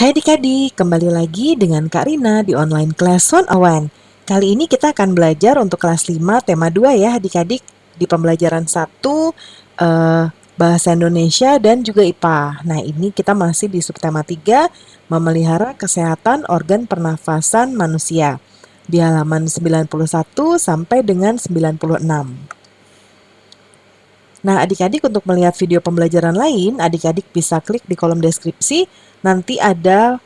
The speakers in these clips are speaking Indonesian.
Hai adik-adik, kembali lagi dengan Kak Rina di online class 101. Kali ini kita akan belajar untuk kelas 5 tema 2 ya adik-adik. Di pembelajaran 1 Bahasa Indonesia dan juga IPA. Nah ini kita masih di subtema 3 memelihara kesehatan organ pernafasan manusia. Di halaman 91 sampai dengan 96. Nah, adik-adik untuk melihat video pembelajaran lain, adik-adik bisa klik di kolom deskripsi. Nanti ada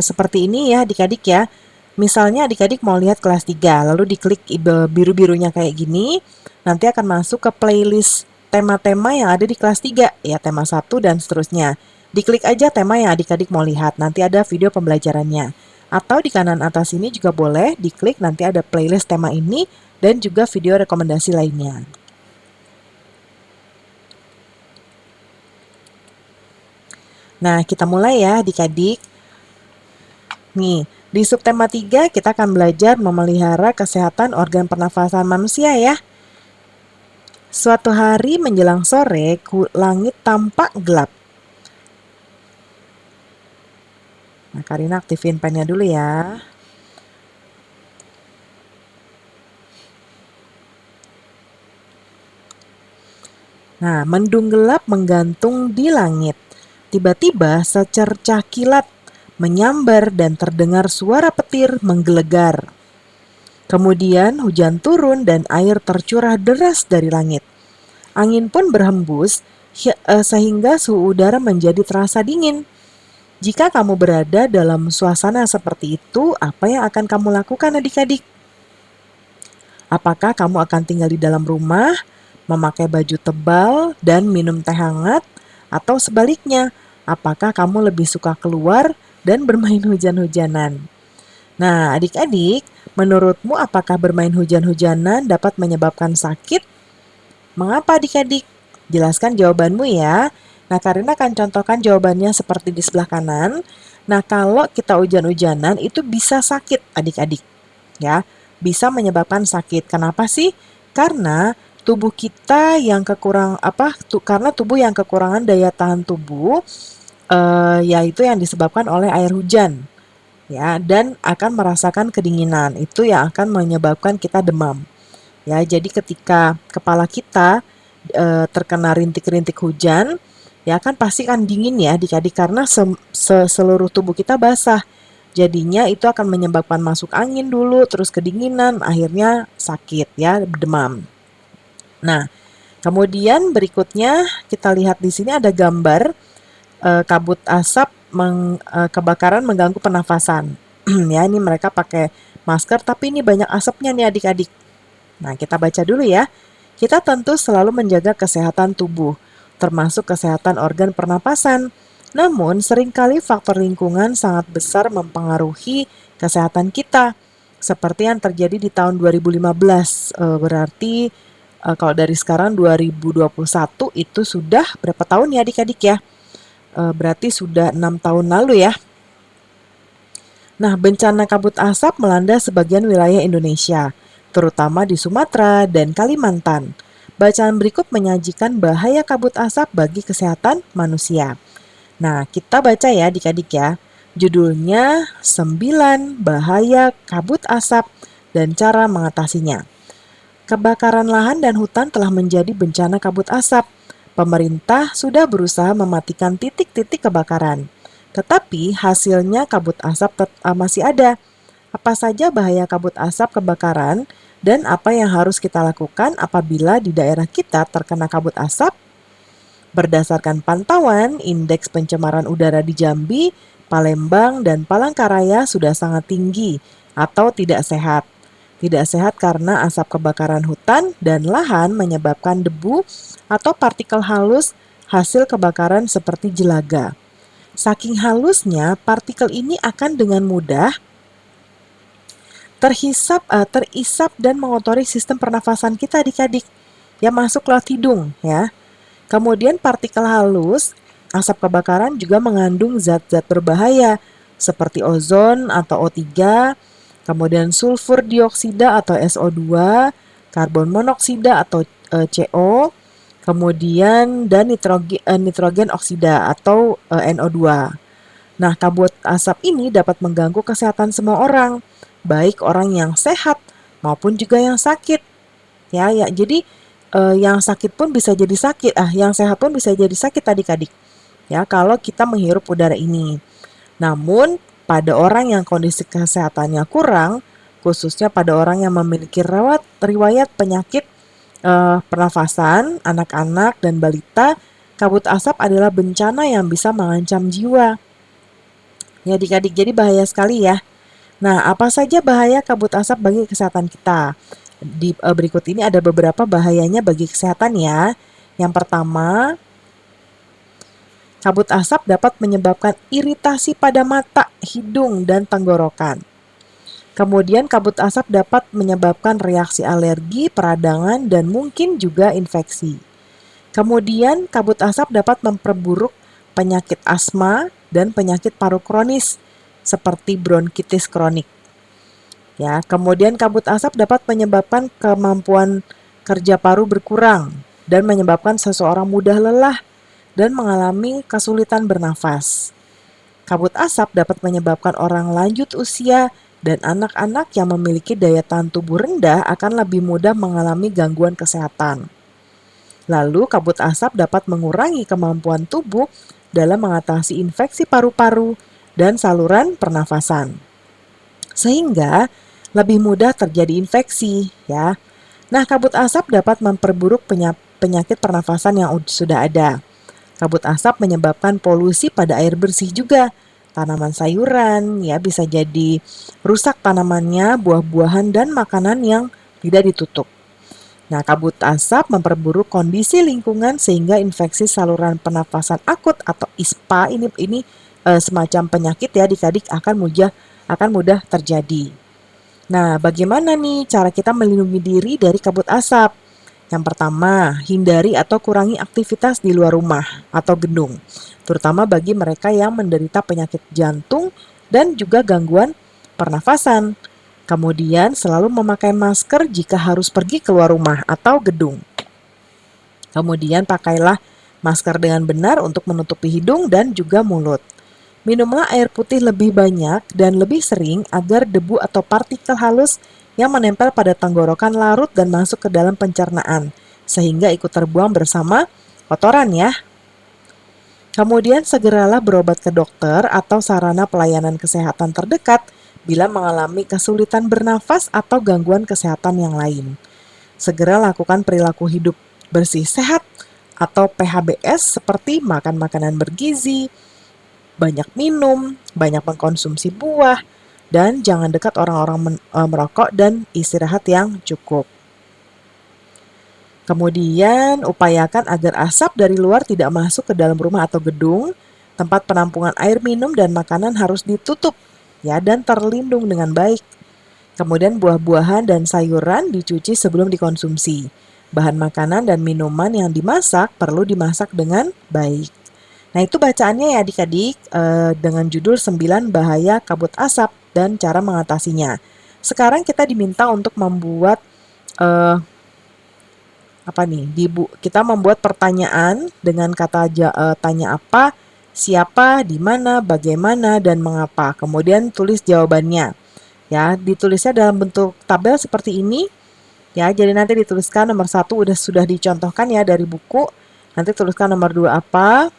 seperti ini ya adik-adik ya. Misalnya adik-adik mau lihat kelas 3, lalu diklik biru-birunya kayak gini. Nanti akan masuk ke playlist tema-tema yang ada di kelas 3, ya tema 1 dan seterusnya. Diklik aja tema yang adik-adik mau lihat, nanti ada video pembelajarannya. Atau di kanan atas ini juga boleh diklik, nanti ada playlist tema ini dan juga video rekomendasi lainnya. Nah, kita mulai ya adik-adik. Nih, di subtema 3 kita akan belajar memelihara kesehatan organ pernafasan manusia ya. Suatu hari menjelang sore, langit tampak gelap. Nah, Karina aktifin pennya dulu ya. Nah, mendung gelap menggantung di langit. Tiba-tiba secercah kilat menyambar dan terdengar suara petir menggelegar. Kemudian hujan turun dan air tercurah deras dari langit. Angin pun berhembus sehingga suhu udara menjadi terasa dingin. Jika kamu berada dalam suasana seperti itu, apa yang akan kamu lakukan adik-adik? Apakah kamu akan tinggal di dalam rumah, memakai baju tebal, dan minum teh hangat? Atau sebaliknya, apakah kamu lebih suka keluar dan bermain hujan-hujanan? Nah, adik-adik, menurutmu apakah bermain hujan-hujanan dapat menyebabkan sakit? Mengapa adik-adik? Jelaskan jawabanmu ya. Nah, Karina akan contohkan jawabannya seperti di sebelah kanan. Nah, kalau kita hujan-hujanan itu bisa sakit adik-adik. Ya, bisa menyebabkan sakit. Kenapa sih? Karena tubuh kita yang karena tubuh yang kekurangan daya tahan tubuh, yaitu yang disebabkan oleh air hujan. Ya, dan akan merasakan kedinginan. Itu yang akan menyebabkan kita demam. Ya, jadi ketika kepala kita terkena rintik-rintik hujan, ya kan pasti kan dingin ya adik-adik karena seluruh tubuh kita basah. Jadinya itu akan menyebabkan masuk angin dulu, terus kedinginan, akhirnya sakit ya, demam. Nah, kemudian berikutnya kita lihat di sini ada gambar kabut asap kebakaran mengganggu pernafasan. Ya, ini mereka pakai masker tapi ini banyak asapnya nih adik-adik. Nah, kita baca dulu ya. Kita tentu selalu menjaga kesehatan tubuh, termasuk kesehatan organ pernapasan. Namun, seringkali faktor lingkungan sangat besar mempengaruhi kesehatan kita. Seperti yang terjadi di tahun 2015, berarti kalau dari sekarang 2021 itu sudah berapa tahun ya adik-adik ya? Berarti sudah 6 tahun lalu ya. Nah, bencana kabut asap melanda sebagian wilayah Indonesia, terutama di Sumatera dan Kalimantan. Bacaan berikut menyajikan bahaya kabut asap bagi kesehatan manusia. Nah, kita baca ya adik-adik ya. Judulnya 9 Bahaya Kabut Asap dan Cara Mengatasinya. Kebakaran lahan dan hutan telah menjadi bencana kabut asap. Pemerintah sudah berusaha mematikan titik-titik kebakaran. Tetapi hasilnya kabut asap masih ada. Apa saja bahaya kabut asap kebakaran dan apa yang harus kita lakukan apabila di daerah kita terkena kabut asap? Berdasarkan pantauan, indeks pencemaran udara di Jambi, Palembang, dan Palangkaraya sudah sangat tinggi atau tidak sehat. Tidak sehat karena asap kebakaran hutan dan lahan menyebabkan debu atau partikel halus hasil kebakaran seperti jelaga. Saking halusnya, partikel ini akan dengan mudah terisap dan mengotori sistem pernafasan kita adik-adik yang masuk lewat hidung ya. Kemudian partikel halus asap kebakaran juga mengandung zat-zat berbahaya seperti ozon atau O3, kemudian sulfur dioksida atau SO2, karbon monoksida atau CO, kemudian dan nitrogen oksida atau NO2. Nah, kabut asap ini dapat mengganggu kesehatan semua orang, baik orang yang sehat maupun juga yang sakit. Jadi yang sakit pun bisa jadi sakit, yang sehat pun bisa jadi sakit adik-adik. Ya, kalau kita menghirup udara ini. Namun, pada orang yang kondisi kesehatannya kurang, khususnya pada orang yang memiliki riwayat penyakit pernafasan, anak-anak dan balita, kabut asap adalah bencana yang bisa mengancam jiwa. Ya, adik-adik, jadi bahaya sekali ya. Nah, apa saja bahaya kabut asap bagi kesehatan kita? Di berikut ini ada beberapa bahayanya bagi kesehatan ya. Yang pertama, kabut asap dapat menyebabkan iritasi pada mata, hidung, dan tenggorokan. Kemudian kabut asap dapat menyebabkan reaksi alergi, peradangan, dan mungkin juga infeksi. Kemudian kabut asap dapat memperburuk penyakit asma dan penyakit paru kronis seperti bronkitis kronik. Ya, kemudian kabut asap dapat menyebabkan kemampuan kerja paru berkurang dan menyebabkan seseorang mudah lelah dan mengalami kesulitan bernafas. Kabut asap dapat menyebabkan orang lanjut usia dan anak-anak yang memiliki daya tahan tubuh rendah akan lebih mudah mengalami gangguan kesehatan. Lalu, kabut asap dapat mengurangi kemampuan tubuh dalam mengatasi infeksi paru-paru dan saluran pernafasan, sehingga lebih mudah terjadi infeksi ya. Nah, kabut asap dapat memperburuk penyakit pernafasan yang sudah ada. Kabut asap menyebabkan polusi pada air bersih juga. Tanaman sayuran ya bisa jadi rusak tanamannya, buah-buahan dan makanan yang tidak ditutup. Nah, kabut asap memperburuk kondisi lingkungan sehingga infeksi saluran pernafasan akut atau ISPA ini semacam penyakit ya adik-adik akan mudah terjadi. Nah, bagaimana nih cara kita melindungi diri dari kabut asap? Yang pertama, hindari atau kurangi aktivitas di luar rumah atau gedung, terutama bagi mereka yang menderita penyakit jantung dan juga gangguan pernafasan. Kemudian, selalu memakai masker jika harus pergi keluar rumah atau gedung. Kemudian, pakailah masker dengan benar untuk menutupi hidung dan juga mulut. Minumlah air putih lebih banyak dan lebih sering agar debu atau partikel halus yang menempel pada tenggorokan larut dan masuk ke dalam pencernaan, sehingga ikut terbuang bersama kotoran ya. Kemudian segeralah berobat ke dokter atau sarana pelayanan kesehatan terdekat bila mengalami kesulitan bernafas atau gangguan kesehatan yang lain. Segera lakukan perilaku hidup bersih sehat atau PHBS seperti makan makanan bergizi, banyak minum, banyak mengkonsumsi buah, dan jangan dekat orang-orang merokok dan istirahat yang cukup. Kemudian upayakan agar asap dari luar tidak masuk ke dalam rumah atau gedung. Tempat penampungan air minum dan makanan harus ditutup ya dan terlindung dengan baik. Kemudian buah-buahan dan sayuran dicuci sebelum dikonsumsi. Bahan makanan dan minuman yang dimasak perlu dimasak dengan baik. Nah, itu bacaannya ya adik-adik dengan judul 9 bahaya kabut asap dan cara mengatasinya. Sekarang kita diminta untuk membuat kita membuat pertanyaan dengan kata tanya apa, siapa, di mana, bagaimana, dan mengapa. Kemudian tulis jawabannya. Ya, ditulisnya dalam bentuk tabel seperti ini. Ya, jadi nanti dituliskan nomor 1 sudah dicontohkan ya dari buku. Nanti tuliskan nomor 2 apa,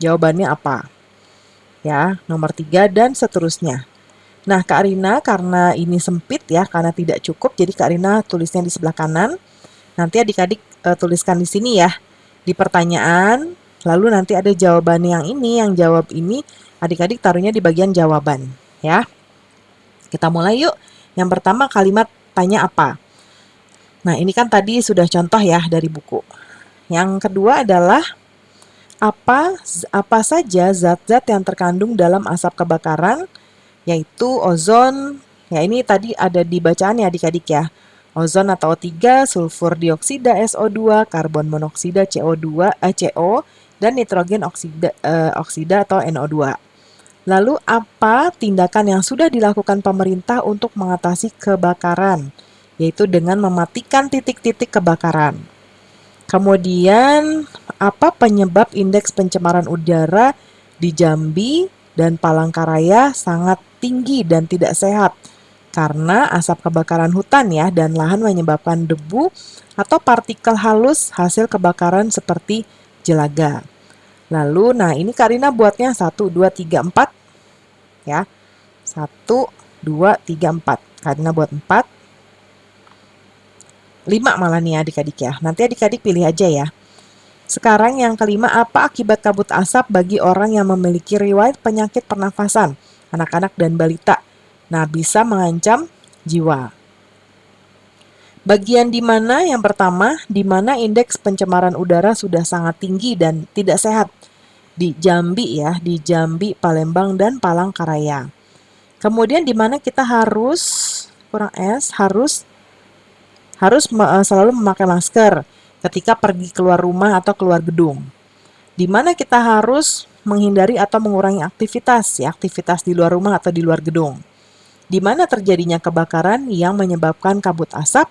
jawabannya apa. Ya, nomor 3 dan seterusnya. Nah, Kak Rina karena ini sempit ya, karena tidak cukup, jadi Kak Rina tulisnya di sebelah kanan. Nanti adik-adik tuliskan di sini ya, di pertanyaan. Lalu nanti ada jawaban yang jawab ini, adik-adik taruhnya di bagian jawaban ya. Kita mulai yuk. Yang pertama kalimat tanya apa. Nah, ini kan tadi sudah contoh ya dari buku. Yang kedua adalah apa saja zat-zat yang terkandung dalam asap kebakaran, yaitu ozon. Ya, ini tadi ada di bacaan ya adik-adik ya. Ozon atau O3, sulfur dioksida SO2, karbon monoksida CO2, CO, dan nitrogen oksida atau NO2. Lalu apa tindakan yang sudah dilakukan pemerintah untuk mengatasi kebakaran? Yaitu dengan mematikan titik-titik kebakaran. Kemudian, apa penyebab indeks pencemaran udara di Jambi dan Palangkaraya sangat tinggi dan tidak sehat karena asap kebakaran hutan ya dan lahan menyebabkan debu atau partikel halus hasil kebakaran seperti jelaga. Lalu, nah ini Karina buatnya 1, 2, 3, 4 ya. 1, 2, 3, 4. Karina buat 4. 5 malah nih adik-adik ya. Nanti adik-adik pilih aja ya. Sekarang yang kelima, apa akibat kabut asap bagi orang yang memiliki riwayat penyakit pernafasan, anak-anak dan balita? Nah, bisa mengancam jiwa. Bagian di mana yang pertama, di mana indeks pencemaran udara sudah sangat tinggi dan tidak sehat. Di Jambi ya, di Jambi, Palembang, dan Palangkaraya. Kemudian di mana kita harus, kurang S, harus selalu memakai masker ketika pergi keluar rumah atau keluar gedung. Di mana kita harus menghindari atau mengurangi aktivitas, ya, aktivitas di luar rumah atau di luar gedung. Di mana terjadinya kebakaran yang menyebabkan kabut asap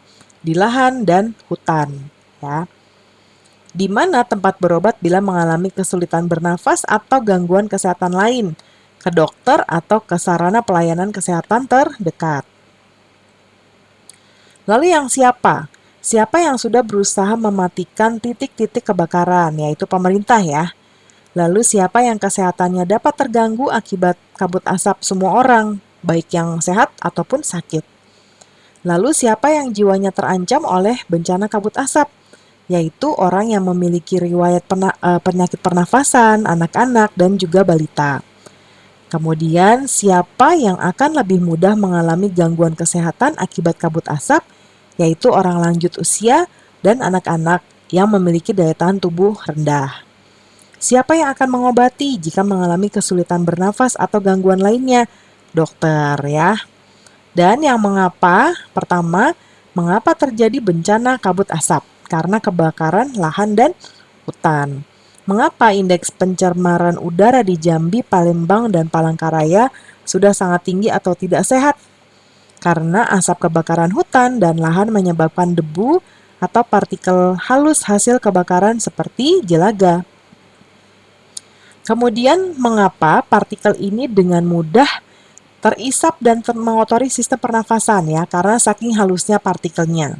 di lahan dan hutan, ya. Di mana tempat berobat bila mengalami kesulitan bernafas atau gangguan kesehatan lain, ke dokter atau ke sarana pelayanan kesehatan terdekat. Lalu yang siapa? Siapa yang sudah berusaha mematikan titik-titik kebakaran, yaitu pemerintah ya. Lalu siapa yang kesehatannya dapat terganggu akibat kabut asap semua orang, baik yang sehat ataupun sakit. Lalu siapa yang jiwanya terancam oleh bencana kabut asap, yaitu orang yang memiliki riwayat penyakit pernafasan, anak-anak, dan juga balita. Kemudian siapa yang akan lebih mudah mengalami gangguan kesehatan akibat kabut asap, yaitu orang lanjut usia dan anak-anak yang memiliki daya tahan tubuh rendah. Siapa yang akan mengobati jika mengalami kesulitan bernafas atau gangguan lainnya? Dokter ya. Dan yang mengapa? Pertama, mengapa terjadi bencana kabut asap? Karena kebakaran lahan dan hutan. Mengapa indeks pencemaran udara di Jambi, Palembang, dan Palangkaraya sudah sangat tinggi atau tidak sehat? Karena asap kebakaran hutan dan lahan menyebabkan debu atau partikel halus hasil kebakaran seperti jelaga. Kemudian, mengapa partikel ini dengan mudah terisap dan mengotori sistem pernafasan ya, karena saking halusnya partikelnya.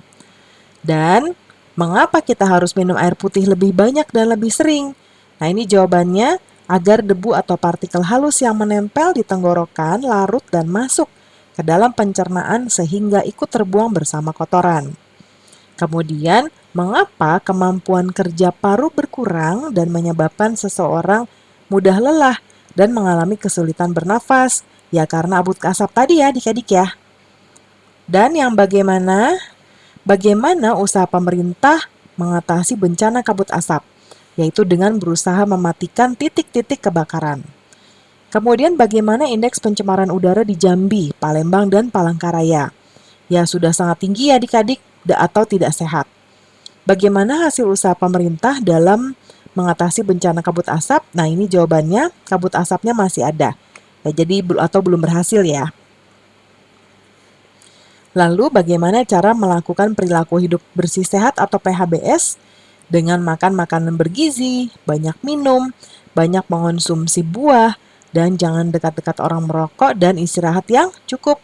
Dan mengapa kita harus minum air putih lebih banyak dan lebih sering? Nah, ini jawabannya, agar debu atau partikel halus yang menempel di tenggorokan larut dan masuk ke dalam pencernaan sehingga ikut terbuang bersama kotoran. Kemudian, mengapa kemampuan kerja paru berkurang dan menyebabkan seseorang mudah lelah dan mengalami kesulitan bernafas? Ya karena kabut asap tadi ya adik-adik ya. Dan yang bagaimana usaha pemerintah mengatasi bencana kabut asap, yaitu dengan berusaha mematikan titik-titik kebakaran. Kemudian bagaimana indeks pencemaran udara di Jambi, Palembang, dan Palangkaraya? Ya sudah sangat tinggi ya adik-adik atau tidak sehat. Bagaimana hasil usaha pemerintah dalam mengatasi bencana kabut asap? Nah ini jawabannya, kabut asapnya masih ada. Ya, jadi atau belum berhasil ya. Lalu bagaimana cara melakukan perilaku hidup bersih sehat atau PHBS? Dengan makan makanan bergizi, banyak minum, banyak mengonsumsi buah, dan jangan dekat-dekat orang merokok dan istirahat yang cukup.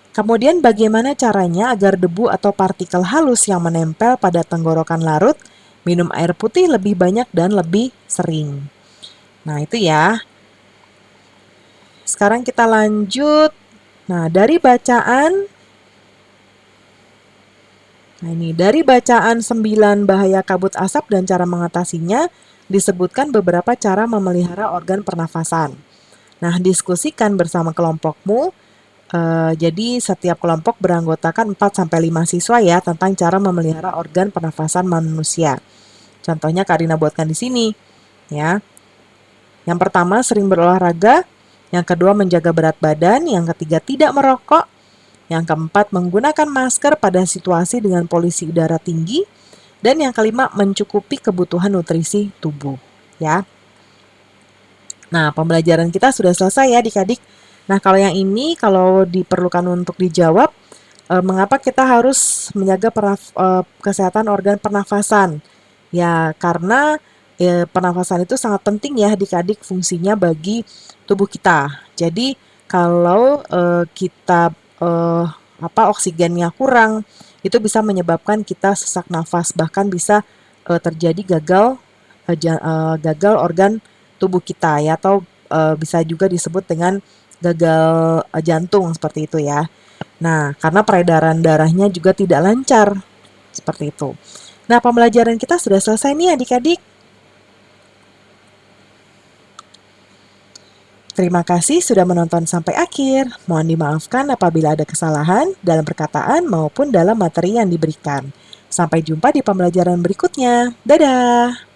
Kemudian bagaimana caranya agar debu atau partikel halus yang menempel pada tenggorokan larut, minum air putih lebih banyak dan lebih sering. Nah itu ya. Sekarang kita lanjut. Nah, dari bacaan 9 bahaya kabut asap dan cara mengatasinya, disebutkan beberapa cara memelihara organ pernafasan. Nah, diskusikan bersama kelompokmu. Jadi setiap kelompok beranggotakan 4-5 siswa ya tentang cara memelihara organ pernafasan manusia. Contohnya Karina buatkan di sini ya. Yang pertama, sering berolahraga. Yang kedua, menjaga berat badan. Yang ketiga, tidak merokok. Yang keempat, menggunakan masker pada situasi dengan polusi udara tinggi. Dan yang kelima, mencukupi kebutuhan nutrisi tubuh. Ya. Nah, pembelajaran kita sudah selesai ya adik-adik. Nah, kalau yang ini, kalau diperlukan untuk dijawab, mengapa kita harus menjaga kesehatan organ pernafasan? Ya, karena Pernafasan itu sangat penting ya adik-adik fungsinya bagi tubuh kita. Jadi kalau kita oksigennya kurang, itu bisa menyebabkan kita sesak nafas, bahkan bisa terjadi gagal organ tubuh kita ya, atau bisa juga disebut dengan gagal jantung seperti itu ya. Nah, karena peredaran darahnya juga tidak lancar seperti itu. Nah, pembelajaran kita sudah selesai nih adik-adik. Terima kasih sudah menonton sampai akhir. Mohon dimaafkan apabila ada kesalahan dalam perkataan maupun dalam materi yang diberikan. Sampai jumpa di pembelajaran berikutnya. Dadah!